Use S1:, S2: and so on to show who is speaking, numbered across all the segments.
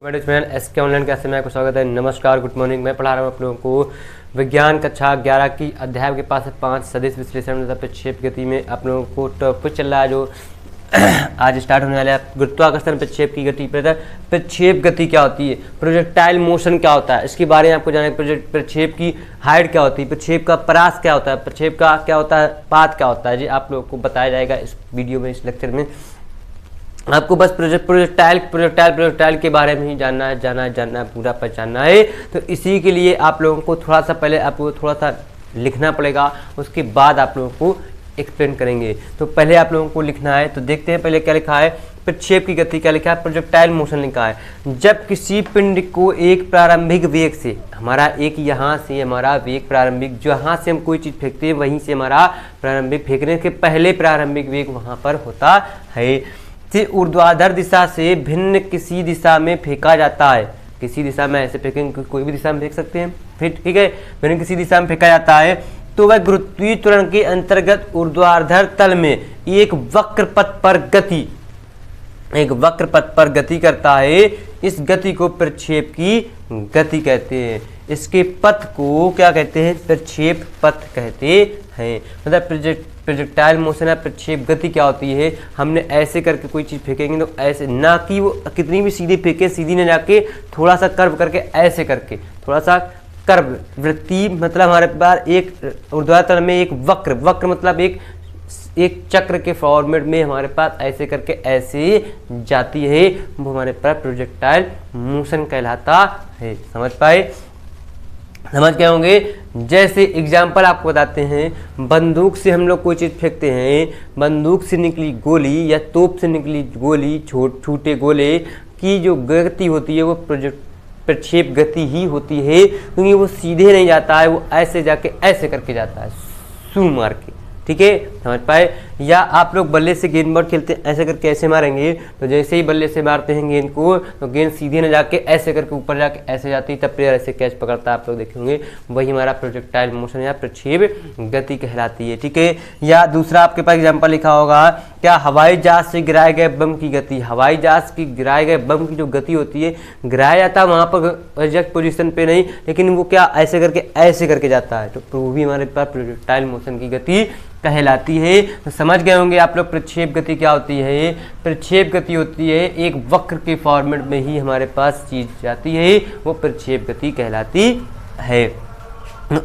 S1: Management SK online class में आपको स्वागत है। नमस्कार, गुड मॉर्निंग। मैं पढ़ा रहा हूँ आप लोगों को विज्ञान कक्षा 11 की अध्याय के पास 5 सदिश विश्लेषण तथा प्रक्षेप गति में आप लोगों को टॉपिक चल रहा है जो आज स्टार्ट होने वाला है। गुरुत्वाकर्षण प्रक्षेप की गति। प्रक्षेप गति क्या होती है, प्रोजेक्टाइल मोशन क्या होता है, इसके बारे में आपको जाना है। प्रक्षेप की हाइट क्या होती है, प्रक्षेप का परास क्या होता है, प्रक्षेप का क्या होता है, पाथ क्या होता है, जी आप लोगों को बताया जाएगा इस वीडियो में, इस लेक्चर में। आपको बस प्रोजेक्टाइल के बारे में ही जानना है, पूरा पहचानना है। तो इसी के लिए आप लोगों को थोड़ा सा पहले आपको थोड़ा सा लिखना पड़ेगा, उसके बाद आप लोगों को एक्सप्लेन करेंगे। तो पहले आप लोगों को लिखना है, तो देखते हैं पहले क्या लिखा है। प्रक्षेप की गति क्या लिखा है, प्रोजेक्टाइल मोशन लिखा है। जब किसी पिंड को एक प्रारंभिक वेग से, हमारा एक यहाँ से हमारा वेग प्रारंभिक, जहाँ से हम कोई चीज़ फेंकते हैं वहीं से हमारा प्रारंभिक, फेंकने के पहले प्रारंभिक वेग वहाँ पर होता है, से ऊर्ध्वाधर दिशा से भिन्न किसी दिशा में फेंका जाता है। किसी दिशा में ऐसे फेंकेंगे, कोई भी दिशा में फेंक सकते हैं, फिर ठीक है, भिन्न किसी दिशा में फेंका जाता है तो वह गुरुत्वीय त्वरण के अंतर्गत ऊर्ध्वाधर तल में एक वक्र पथ पर गति करता है। इस गति को प्रक्षेप की गति कहते हैं। इसके पथ को क्या कहते हैं, प्रक्षेप पथ कहते हैं। मतलब प्रोजेक्टाइल मोशन है, प्रक्षेप गति क्या होती है, हमने ऐसे करके कोई चीज़ फेंकेंगे तो ऐसे, ना कि वो कितनी भी सीधी फेंके, सीधी न जाके थोड़ा सा कर्व करके, ऐसे करके थोड़ा सा कर्व वृत्ति, मतलब हमारे पास एक ऊर्ध्वाधर में एक वक्र मतलब एक चक्र के फॉर्मेट में हमारे पास ऐसे करके ऐसे जाती है, वो हमारे पास प्रोजेक्टाइल मोशन कहलाता है। समझ पाए, समझ गए होंगे। जैसे एग्जाम्पल आपको बताते हैं, बंदूक से हम लोग कोई चीज़ फेंकते हैं, बंदूक से निकली गोली या तोप से निकली गोली, छोटे गोले की जो गति होती है वो प्रक्षेप गति ही होती है, क्योंकि वो सीधे नहीं जाता है, वो ऐसे जाके ऐसे करके जाता है, सू मार के। ठीक है, समझ पाए। या आप लोग बल्ले से गेंद बॉल खेलते हैं, ऐसे करके ऐसे मारेंगे, तो जैसे ही बल्ले से मारते हैं गेंद को, तो गेंद सीधे न जाके ऐसे करके ऊपर जाके ऐसे जाती है, तब प्लेयर ऐसे कैच पकड़ता है, आप लोग देखे होंगे। वही हमारा प्रोजेक्टाइल मोशन या प्रक्षेप गति कहलाती है। ठीक है। या दूसरा आपके पास एग्जाम्पल लिखा होगा, क्या हवाई जहाज से गिराए गए बम की गति। हवाई जहाज की गिराए गए बम की जो गति होती है, गिराया जाता है वहाँ पर एग्जैक्ट पोजीशन पे नहीं, लेकिन वो क्या ऐसे करके जाता है, तो वो भी हमारे पास प्रोजेक्टाइल मोशन की गति कहलाती है। तो समझ गए होंगे आप लोग प्रक्षेप गति क्या होती है। प्रक्षेप गति होती है एक वक्र के फॉर्मेट में ही हमारे पास चीज जाती है, वो प्रक्षेप गति कहलाती है।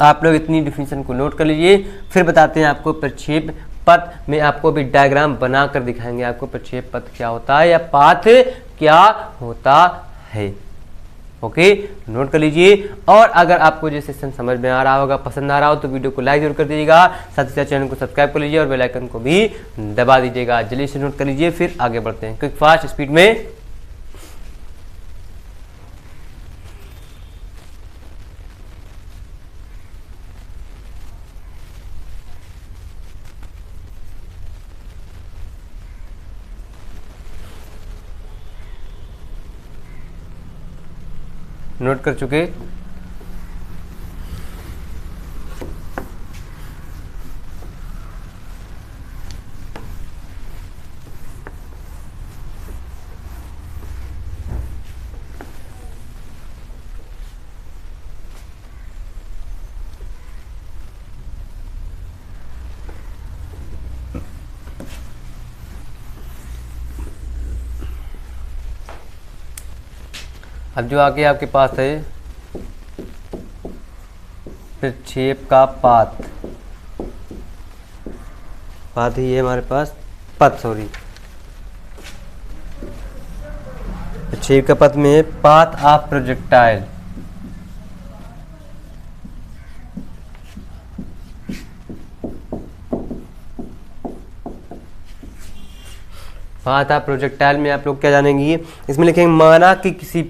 S1: आप लोग इतनी डिफिनेशन को नोट कर लीजिए, फिर बताते हैं आपको प्रक्षेप पथ में, आपको भी डायग्राम बना कर दिखाएंगे आपको प्रक्षेप पथ क्या होता है या पाथ क्या होता है। ओके, नोट कर लीजिए। और अगर आपको ये सेशन समझ में आ रहा होगा, पसंद आ रहा हो, तो वीडियो को लाइक जरूर कर दीजिएगा, साथ ही साथ चैनल को सब्सक्राइब कर लीजिए और बेल आइकन को भी दबा दीजिएगा। जल्दी से नोट कर लीजिए, फिर आगे बढ़ते हैं क्विक फास्ट स्पीड में। नोट कर चुके, अब जो आगे आपके पास है प्रक्षेप का पाथ ही है हमारे पास, प्रक्षेप का पथ में path of projectile. Path of projectile में आप लोग क्या जानेंगे, इसमें लिखेंगे माना कि किसी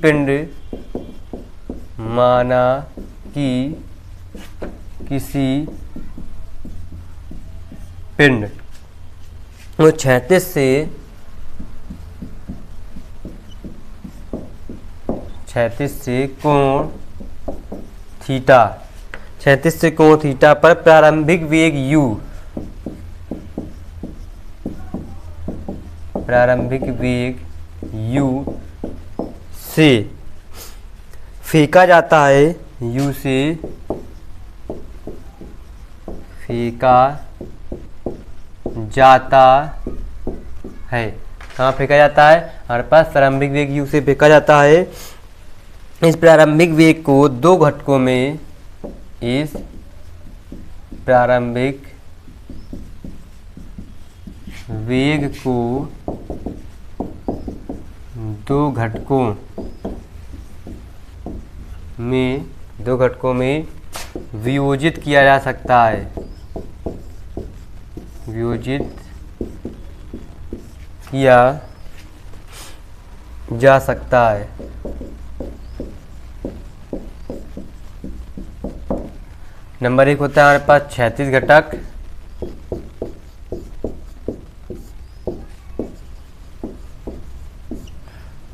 S1: पिंड वो क्षैतिज से कोण थीटा पर प्रारंभिक वेग u से फेंका जाता है, यू से फेंका जाता है। कहाँ फेंका जाता है? हमारे पास प्रारंभिक वेग यू से फेंका जाता है। इस प्रारंभिक वेग को दो घटकों में, इस प्रारंभिक वेग को दो घटकों में वियोजित किया जा सकता है, वियोजित किया जा सकता है। नंबर 1 होता है हमारे पास क्षैतिज घटक,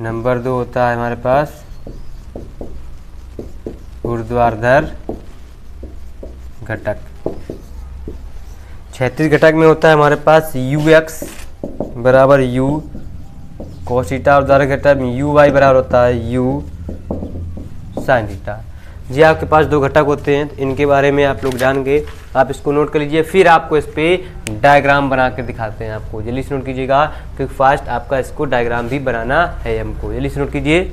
S1: नंबर 2 होता है हमारे पास ऊर्ध्वाधर घटक। क्षैतिज घटक में होता है हमारे पास यू एक्स बराबर यू cos थीटा, और ऊर्ध्वाधर घटक में यू वाई बराबर होता है यू sin थीटा। जी आपके पास दो घटक होते हैं, इनके बारे में आप लोग जान गए, आप इसको नोट कर लीजिए। फिर आपको इस पे डायग्राम बना के दिखाते हैं आपको, जल्दी से नोट कीजिएगा क्योंकि फास्ट आपका इसको डायग्राम भी बनाना है हमको, जल्दी से नोट कीजिए।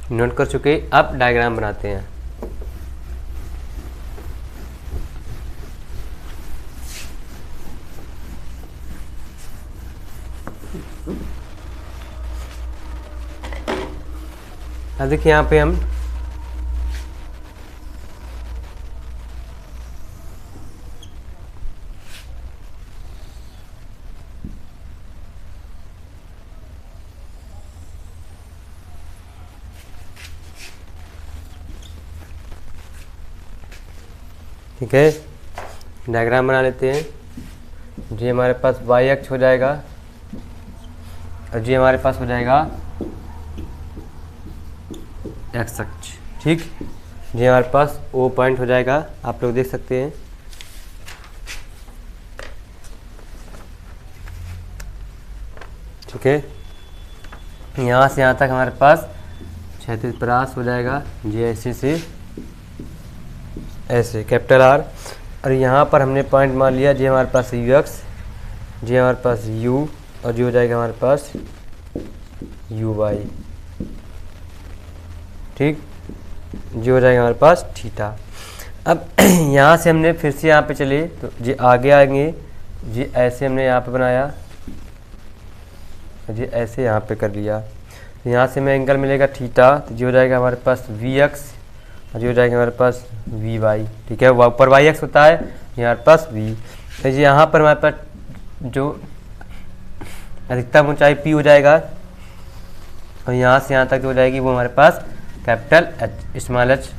S1: नोट कर चुके, अब डायग्राम बनाते हैं। अब देखिए यहाँ पे हम ठीक है डायग्राम बना लेते हैं। जी हमारे पास वाई अक्ष हो जाएगा और जी हमारे पास हो जाएगा एक्स अक्ष। ठीक, जी हमारे पास ओ पॉइंट हो जाएगा, आप लोग देख सकते हैं। ठीक है, यहाँ से यहाँ तक हमारे पास क्षैतिज परास हो जाएगा, जी ऐसे से ऐसे कैपिटल आर, और यहाँ पर हमने पॉइंट मान लिया जी हमारे पास यू एक्स, जी हमारे पास यू, और जी हो जाएगा हमारे पास यू वाई। ठीक, जी हो जाएगा हमारे पास थीटा। अब यहाँ से हमने फिर से यहाँ पे चले तो जी आगे आएंगे, जी ऐसे हमने यहाँ पे बनाया, जी ऐसे यहाँ पे कर लिया, तो यहाँ से हमें एंगल मिलेगा थीटा, तो जी हो जाएगा हमारे पास वी एक्स, और जी हो जाएगा हमारे पास वी वाई। ठीक है, ऊपर वाई एक्स होता है, हमारे पास वी, तो जी यहाँ पर हमारे पास जो अधिकतम ऊंचाई पी हो जाएगा, और यहाँ से यहाँ तक जो हो जाएगी वो हमारे पास कैपिटल एच स्मॉल एच,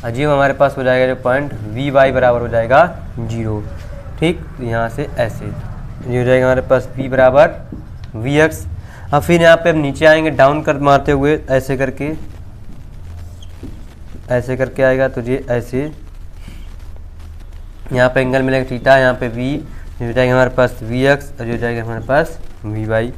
S1: और जी हमारे पास हो जाएगा जो पॉइंट वी वाई बराबर हो जाएगा 0। ठीक, यहाँ से ऐसे ये हो जाएगा हमारे पास वी बराबर वी एक्स। अब फिर यहाँ पे हम नीचे आएंगे डाउन कर मारते हुए, ऐसे करके आएगा, तो ये ऐसे यहाँ पे एंगल मिलेगा थीटा, यहाँ पे वी, हो जाएगा हमारे पास वी एक्स, और हो जाएगा हमारे पास वी वाई।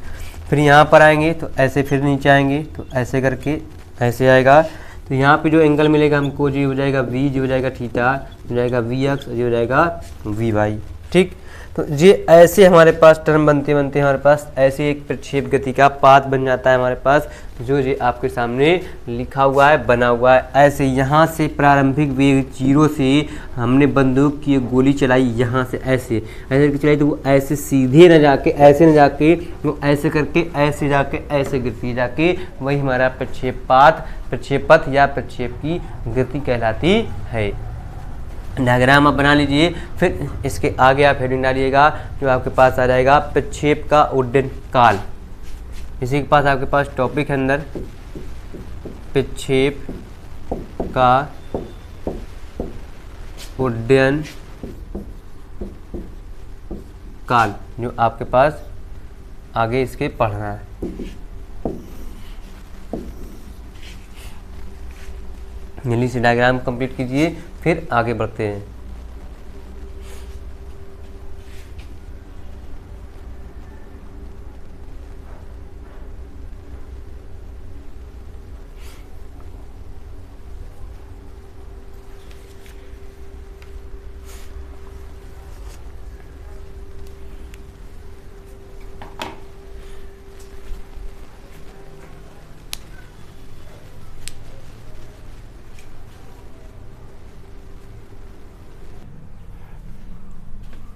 S1: फिर यहाँ पर आएंगे तो ऐसे, फिर नीचे आएंगे तो ऐसे करके ऐसे आएगा, तो यहाँ पे जो एंगल मिलेगा हमको जी हो जाएगा वी, जी हो जाएगा थीटा, हो जाएगा वी एक्स, जी हो जाएगा वी वाई। ठीक, तो ये ऐसे हमारे पास टर्म बनते बनते हमारे पास ऐसे एक प्रक्षेप गति का पाथ बन जाता है हमारे पास, जो ये आपके सामने लिखा हुआ है, बना हुआ है। ऐसे यहाँ से प्रारंभिक वेग 0 से हमने बंदूक की गोली चलाई, यहाँ से ऐसे करके चलाई, तो वो ऐसे सीधे न जाके ऐसे न जाके वो ऐसे करके ऐसे जाके ऐसे गिरती जाके वही हमारा प्रक्षेप पथ या प्रक्षेप की गति कहलाती है। डायग्राम आप बना लीजिए, फिर इसके आगे आप हेडिंग डालिएगा, जो आपके पास आ जाएगा प्रक्षेप का उड्डयन काल। इसी के पास आपके पास टॉपिक है अंदर प्रक्षेप का उड्डयन काल, जो आपके पास आगे इसके पढ़ना है। जल्दी से डायग्राम कंप्लीट कीजिए, फिर आगे बढ़ते हैं।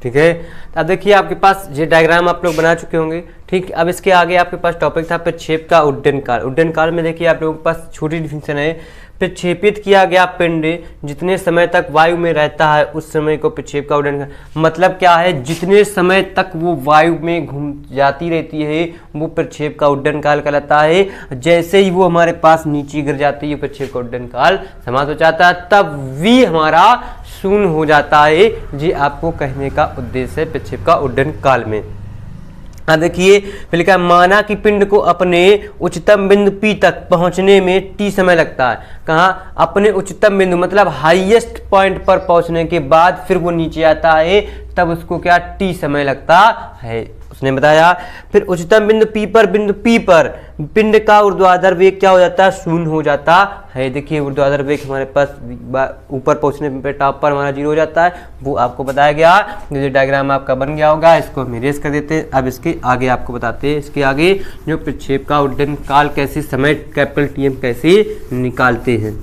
S1: ठीक है, अब देखिए आपके पास ये डायग्राम आप लोग बना चुके होंगे। ठीक, अब इसके आगे आपके पास टॉपिक था प्रक्षेप का उड्डयन काल। उड्डयन काल में देखिए आप लोगों के पास छोटी डिफिनेशन है। प्रक्षेपित किया गया पिंड जितने समय तक वायु में रहता है उस समय को प्रक्षेप का उड्डयन काल। मतलब क्या है, जितने समय तक वो वायु में घूम जाती रहती है वो प्रक्षेप का उड्डयन काल कहलाता है। जैसे ही वो हमारे पास नीचे गिर जाती है प्रक्षेप का उड्डयन काल समाप्त हो जाता है, तब भी हमारा शून्य हो जाता है। ये आपको कहने का उद्देश्य है प्रक्षेप का उड्डयन काल में। देखिए पहले क्या, माना कि पिंड को अपने उच्चतम बिंदु P तक पहुंचने में t समय लगता है। कहाँ? अपने उच्चतम बिंदु मतलब हाईएस्ट पॉइंट पर पहुंचने के बाद फिर वो नीचे आता है, तब उसको क्या t समय लगता है, उसने बताया। फिर उच्चतम बिंदु P पर पिंड का ऊर्ध्वाधर वेग क्या हो जाता है, शून्य हो जाता है। देखिए ऊर्ध्वाधर वेग हमारे पास ऊपर पहुंचने पे टॉप पर हमारा 0 हो जाता है, वो आपको बताया गया। ये डायग्राम आपका बन गया होगा, इसको हम इरेज कर देते हैं। अब इसके आगे आपको बताते हैं, इसके आगे जो प्रक्षेप का उड्डयन काल कैसे समय कैपिटल TM कैसे निकालते हैं।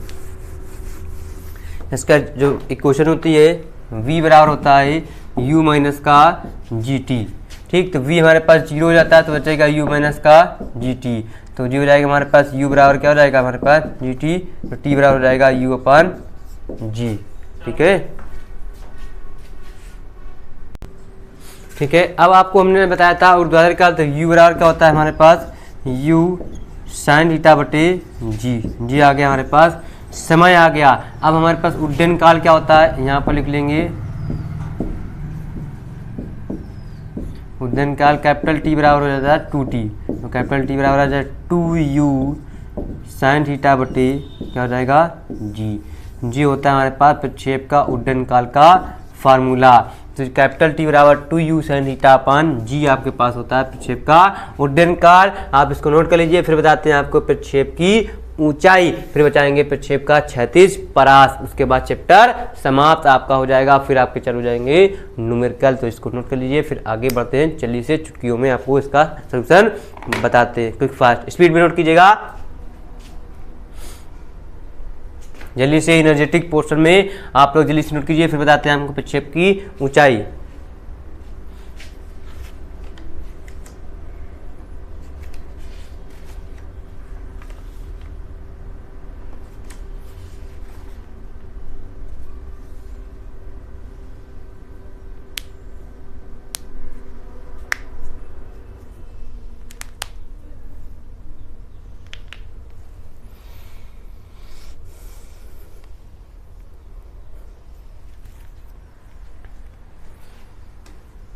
S1: इसका जो इक्वेशन होती है V बराबर होता है U माइनस का GT। ठीक, तो V हमारे पास 0 हो जाता है तो बचेगा U माइनस का GT। तो जी हो जाएगा हमारे पास U बराबर क्या हो जाएगा हमारे पास GT, तो T बराबर हो जाएगा U अपन G। ठीक है, ठीक है। अब आपको हमने बताया था ऊर्ध्वाधर काल, तो U बराबर क्या होता है हमारे पास U साइन थीटा बटे G आ गया हमारे पास, समय आ गया। अब हमारे पास उड्डयन काल क्या होता है, यहाँ पर लिख लेंगे उड्डयन काल कैपिटल T बराबर हो जाता है 2T, तो कैपिटल T बराबर आ जाए 2U साइन थीटा बटे क्या हो जाएगा G होता है हमारे पास प्रक्षेप का उड्डयन काल का फार्मूला। तो कैपिटल T बराबर 2U साइन थीटा अपन G आपके पास होता है प्रक्षेप का उड्डयन काल। आप इसको नोट कर लीजिए। फिर बताते हैं आपको प्रक्षेप की ऊंचाई, फिर बचाएंगे प्रक्षेप का क्षैतिज परास, उसके बाद चैप्टर समाप्त आपका हो जाएगा। फिर आपके चालू हो जाएंगे न्यूमेरिकल, तो इसको नोट कर लीजिए। फिर आगे बढ़ते हैं, चलिए से चुटकियों में आपको इसका सोल्यूशन बताते हैं। क्विक फास्ट स्पीड में नोट कीजिएगा, जल्दी से एनर्जेटिक पोर्शन में आप लोग जल्दी से नोट कीजिए। फिर बताते हैं आपको प्रक्षेप की ऊंचाई।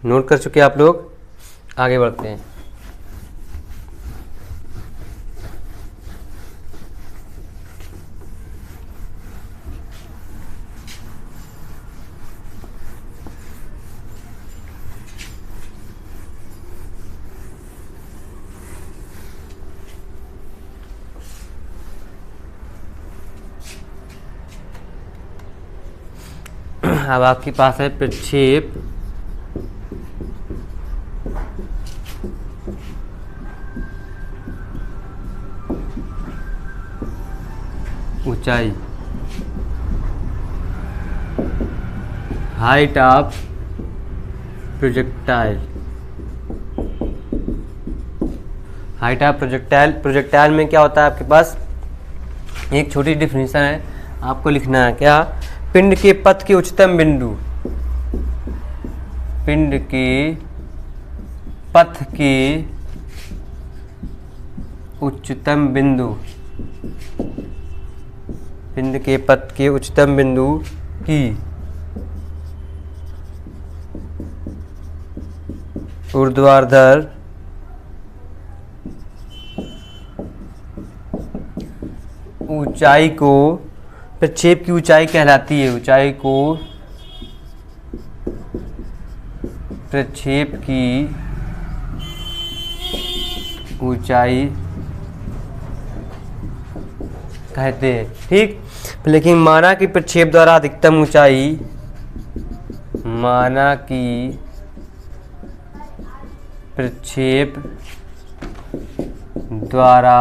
S1: नोट कर चुके आप लोग, आगे बढ़ते हैं। अब आपके पास है प्रक्षेप ऊंचाई, height of projectile. Height of projectile में क्या होता है आपके पास एक छोटी डिफिनेशन है, आपको लिखना है क्या, पिंड के पथ के उच्चतम बिंदु, पिंड के पथ के उच्चतम बिंदु, पिंड के पथ के उच्चतम बिंदु की ऊर्ध्वाधर ऊंचाई को प्रक्षेप की ऊंचाई कहलाती है। ऊंचाई को प्रक्षेप की ऊंचाई कहते हैं। ठीक, लेकिन माना कि प्रक्षेप द्वारा अधिकतम ऊंचाई, माना कि प्रक्षेप द्वारा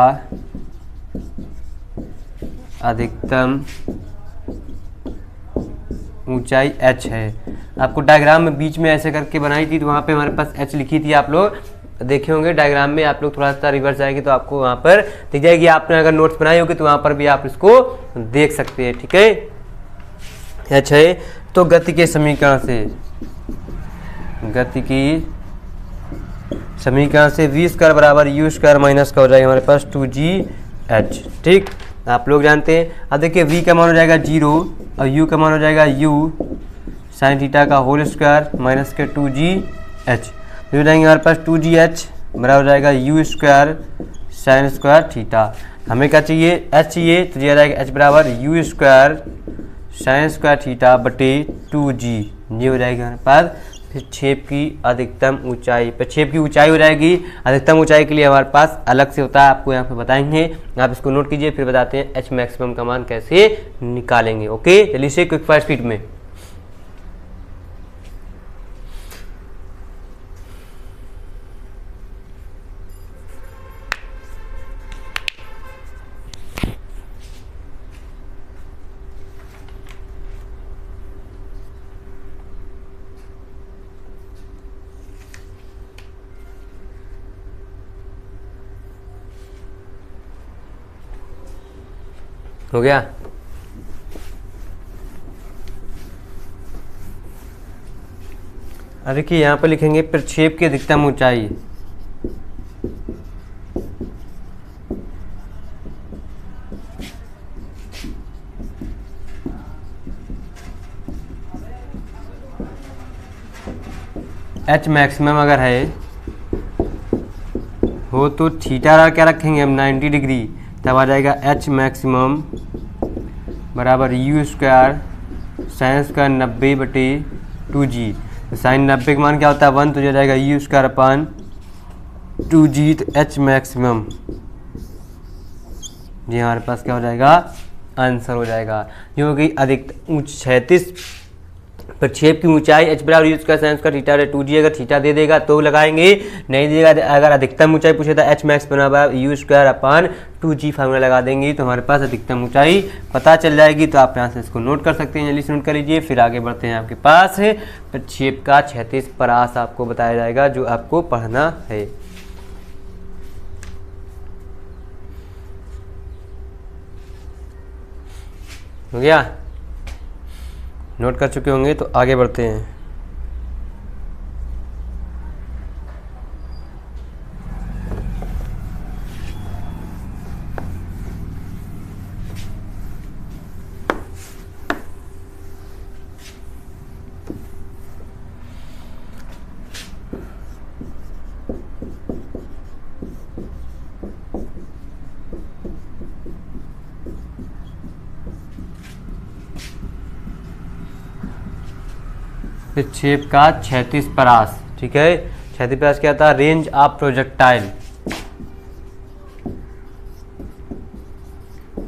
S1: अधिकतम ऊंचाई h है। आपको डायग्राम में बीच में ऐसे करके बनाई थी, तो वहाँ पे हमारे पास h लिखी थी, आप लोग देखे होंगे डायग्राम में। आप लोग थोड़ा सा रिवर्स जाएंगे तो आपको वहाँ पर दिख जाएगी। आपने अगर नोट्स बनाई होगी तो वहाँ पर भी आप इसको देख सकते हैं। ठीक है, h है। तो गति के समीकरण से, गति की समीकरण से v स्क्वायर बराबर u स्क्वायर माइनस का हो जाएगा हमारे पास 2gh। ठीक, आप लोग जानते हैं। अब देखिए v का मान हो जाएगा 0 और u का मान हो जाएगा u साइन थीटा का होल स्क्वायर माइनस के 2gh। हो जाएंगे हमारे पास 2gh बराबर हो जाएगा u square sine square theta. हमें क्या चाहिए, h चाहिए, तो दिया जाएगा h बराबर u square sine square theta बटे 2g। ये हो जाएगी हमारे पास प्रक्षेप की अधिकतम ऊंचाई। प्रक्षेप की ऊंचाई हो जाएगी। अधिकतम ऊंचाई के लिए हमारे पास अलग से होता है, आपको यहाँ पे बताएंगे। आप इसको नोट कीजिए, फिर बताते हैं h मैक्सिमम का मान कैसे निकालेंगे। ओके, चलिए से क्विक फायर स्पीड में। हो गया। अब देखिए यहाँ पर लिखेंगे प्रक्षेप की अधिकतम ऊंचाई। h मैक्सिमम अगर है हो तो थीटा क्या रखेंगे हम 90 डिग्री, तब आ जाएगा h मैक्सिमम बराबर u स्क्वायर साइन स्क्वायर 90 बटे 2g। तो साइन 90 का मान क्या होता है 1, तो हो जाएगा u स्क्वायर अपान 2g। तो h मैक्सिमम ये हमारे पास क्या हो जाएगा, आंसर हो जाएगा। ये हो गई अधिकतम क्षैतिज प्रक्षेप की ऊंचाई h बराबर u square sine square theta 2g। अगर थीटा दे देगा तो लगाएंगे, नहीं देगा अगर अधिकतम ऊंचाई पूछे तो h मैक्स बराबर u square upon 2g formula लगा देंगे, तो हमारे पास अधिकतम ऊंचाई पता चल जाएगी। तो आप यहाँ से इसको नोट कर सकते हैं, जल्दी से नोट कर लीजिए। फिर आगे बढ़ते हैं, आपके पास प्रक्षेप का क्षैतिज परास आपको बताया जाएगा, जो आपको पढ़ना है। हो गया, नोट कर चुके होंगे, तो आगे बढ़ते हैं। प्रक्षेप का क्षैतिज परास। ठीक है, क्षैतिज परास क्या था, range of projectile,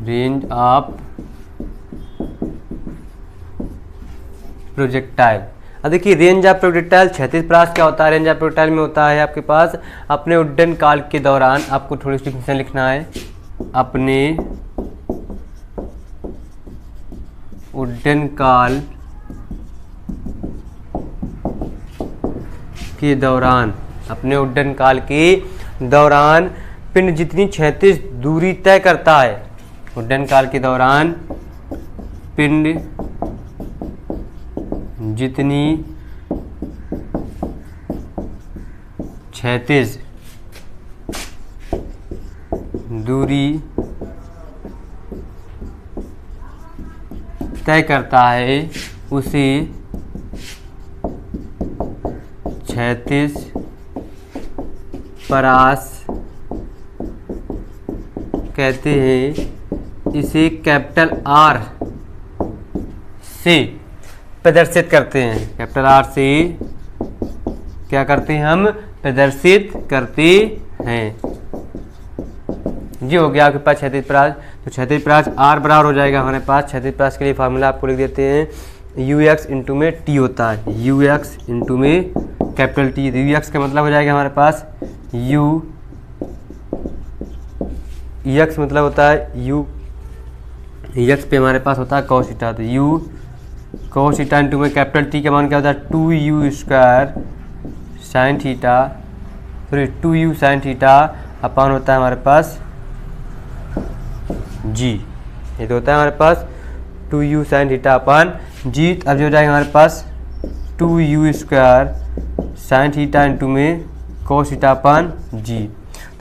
S1: range of projectile. अब देखिए रेंज ऑफ प्रोजेक्टाइल क्षैतिज परास क्या होता है। रेंज ऑफ प्रोजेक्टाइल में होता है आपके पास अपने उड्डयन काल के दौरान, आपको थोड़ी सी डिफिनेशन लिखना है, अपने उड्डयन काल के दौरान, अपने उड्डयन काल के दौरान पिंड जितनी क्षैतिज दूरी तय करता है, उड्डयन काल के दौरान पिंड जितनी क्षैतिज दूरी तय करता है उसे क्षैतिज परास कहते हैं, इसे कैपिटल आर से प्रदर्शित करते हैं। कैपिटल आर से क्या करते हैं, हम प्रदर्शित करते हैं। ये हो गया आपके पास क्षैतिज परास। तो क्षैतिज परास आर बराबर हो जाएगा हमारे पास, क्षैतिज परास के लिए फार्मूला आपको लिख देते हैं, यू एक्स इंटू में टी होता है, यू एक्स इंटू में कैपिटल टी। यू एक्स का मतलब हो जाएगा हमारे पास यू एक्स मतलब होता है यू एक्स पे हमारे पास होता है कॉस थीटा। तो यू कॉस थीटा इंटू में कैपिटल टी का मान क्या होता है, 2u² sine theta, sorry 2u sine theta upon होता है हमारे पास जी। ये तो होता है हमारे पास 2u साइन थीटा अपान जी। अब जो हो जाएगा हमारे पास 2u² साइन थीटा इंटू में कॉस थीटा अपान जी।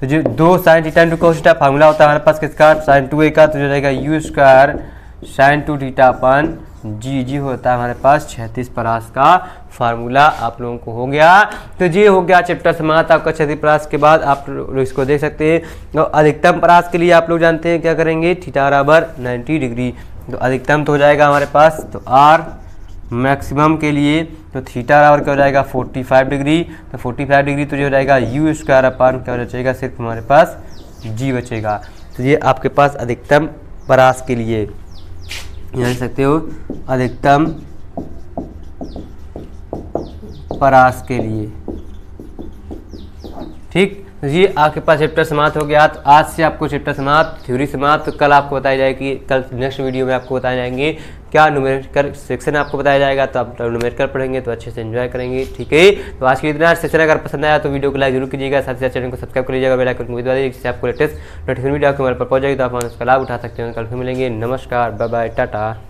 S1: तो जो 2 sine theta into cos theta formula होता है हमारे पास किसका, साइन 2a का। तो जो जाएगा u² साइन 2 थीटा अपान जी। जी होता है हमारे पास क्षैतिज परास का फार्मूला। आप लोगों को हो गया। तो ये हो गया चैप्टर समाप्त आपका क्षैतिज परास के बाद। आप लोग इसको देख सकते हैं। तो अधिकतम परास के लिए आप लोग जानते हैं क्या करेंगे, थीटा बराबर 90 डिग्री। तो अधिकतम तो हो जाएगा हमारे पास, तो आर मैक्सिमम के लिए तो थीटा बराबर क्या हो जाएगा 45 डिग्री। तो 45 डिग्री तो जो हो जाएगा u² अपान क्या बचेगा, सिर्फ हमारे पास जी बचेगा। तो ये आपके पास अधिकतम परास के लिए जान सकते हो, अधिकतम परास के लिए। ठीक, जी आपके पास चैप्टर समाप्त हो गया। तो आज से आपको चैप्टर समाप्त, थ्योरी समाप्त। तो कल आपको बताया जाएगी, कल नेक्स्ट वीडियो में आपको बताए जाएंगे क्या न्यूमेरिकल सेक्शन आपको बताया जाएगा। तो आप न्यूमेरिकल पढ़ेंगे तो अच्छे से एंजॉय करेंगे। ठीक है, तो आज के इतना सेशन अगर पसंद आया तो वीडियो को लाइक जरूर कीजिएगा, साथ ही साथ चैनल को सब्सक्राइब कर लीजिएगा, बेल आइकन को दबा दीजिए, जिससे आपको लेटेस्ट नोटिफिकेशन वीडियो आपके मोबाइल पर पहुंच जाएगी। तो आप उसका लाभ उठा सकते हैं। कल फिर मिलेंगे। नमस्कार, बाय बाय, टाटा।